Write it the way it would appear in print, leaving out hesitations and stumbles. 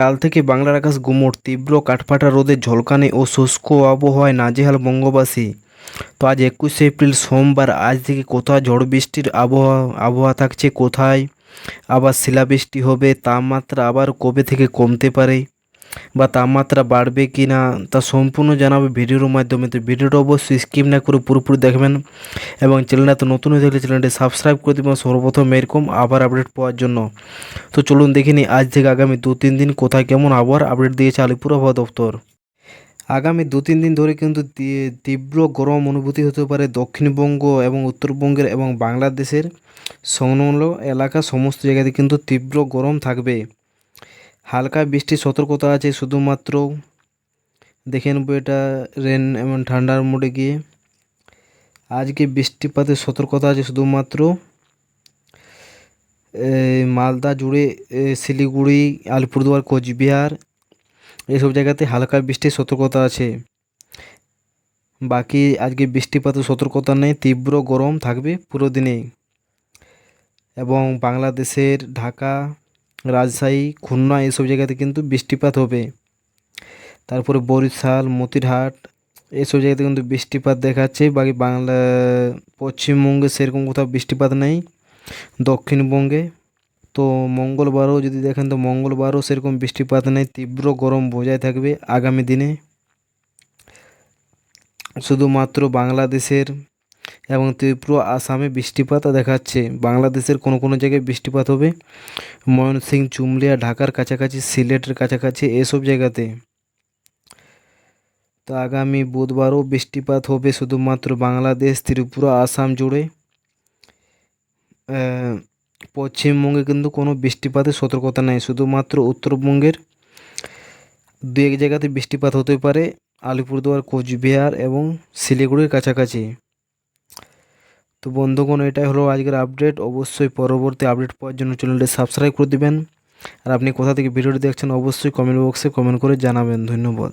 কাল থেকে বাংলার আকাশ গুমোট, তীব্র কাঠফাটা রোদের ঝলকানি ও শুষ্ক আবহাওয়ায় নাজেহাল বঙ্গবাসী। তো আজ 21শে এপ্রিল সোমবার। আজ থেকে কোথায় ঝড় বৃষ্টির আবহাওয়া থাকছে, কোথায় আবার শিলাবৃষ্টি হবে, তাপমাত্রা আবার কবে থেকে কমতে পারে বা তাপমাত্রা বাড়বে কি না তা সম্পূর্ণ জানাবে ভিডিওর মাধ্যমে। তো ভিডিওটা অবশ্যই স্কিপ না করে পুরোপুরি দেখবেন এবং চ্যানেলটা তো নতুন হয়ে থাকলে চ্যানেলটি সাবস্ক্রাইব করে দেবেন সর্বপ্রথম এরকম আবার আপডেট পাওয়ার জন্য। তো চলুন দেখে নিই আজ থেকে আগামী 2-3 দিন কোথায় কেমন আবহাওয়ার আপডেট দিয়েছে আলিপুর আবহাওয়া দপ্তর। আগামী 2-3 দিন ধরে কিন্তু তীব্র গরম অনুভূতি হতে পারে দক্ষিণবঙ্গ এবং উত্তরবঙ্গের এবং বাংলাদেশের সংলগ্ন এলাকা সমস্ত জায়গাতে কিন্তু তীব্র গরম থাকবে। হালকা বৃষ্টির সতর্কতা আছে শুধুমাত্র। দেখে নেবো এটা রেন এবং ঠান্ডার মোডে গিয়ে। আজকে বৃষ্টিপাতের সতর্কতা আছে শুধুমাত্র মালদা জুড়ে, শিলিগুড়ি, আলিপুরদুয়ার, কোচবিহার এইসব জায়গাতে হালকা বৃষ্টির সতর্কতা আছে। বাকি আজকে বৃষ্টিপাতের সতর্কতা নেই, তীব্র গরম থাকবে পুরো দিনেই। এবং বাংলাদেশের ঢাকা, রাজশাহী, খুলনা এইসব জায়গাতে কিন্তু বৃষ্টিপাত হবে। তারপরে বরিশাল, মতিরহাট এইসব জায়গাতে কিন্তু বৃষ্টিপাত দেখাচ্ছে। বাকি পশ্চিমবঙ্গে সেরকম কোথাও বৃষ্টিপাত নেই। দক্ষিণবঙ্গে তো মঙ্গলবারও যদি দেখেন তো মঙ্গলবারও সেরকম বৃষ্টিপাত নেই, তীব্র গরম বজায় থাকবে আগামী দিনে। শুধুমাত্র বাংলাদেশের এবং ত্রিপুরা, আসামে বৃষ্টিপাত দেখাচ্ছে। বাংলাদেশের কোনো কোনো জায়গায় বৃষ্টিপাত হবে, ময়মনসিংহ, চুমলিয়া, ঢাকার কাছাকাছি, সিলেটের কাছাকাছি এসব জায়গাতে। তো আগামী বুধবারও বৃষ্টিপাত হবে শুধুমাত্র বাংলাদেশ, ত্রিপুরা, আসাম জুড়ে। পশ্চিমবঙ্গে কিন্তু কোনো বৃষ্টিপাতের সতর্কতা নেই, শুধুমাত্র উত্তরবঙ্গের দু এক জায়গাতে বৃষ্টিপাত হতে পারে, আলিপুরদুয়ার, কোচবিহার এবং শিলিগুড়ির কাছাকাছি। তো বন্ধুগণ, এটাই হলো আজকের আপডেট। অবশ্যই পরবর্তী আপডেট পাওয়ার জন্য চ্যানেলটি সাবস্ক্রাইব করে দিবেন। আর আপনি কোথা থেকে ভিডিওটি দেখছেন অবশ্যই কমেন্ট বক্সে কমেন্ট করে জানাবেন। ধন্যবাদ।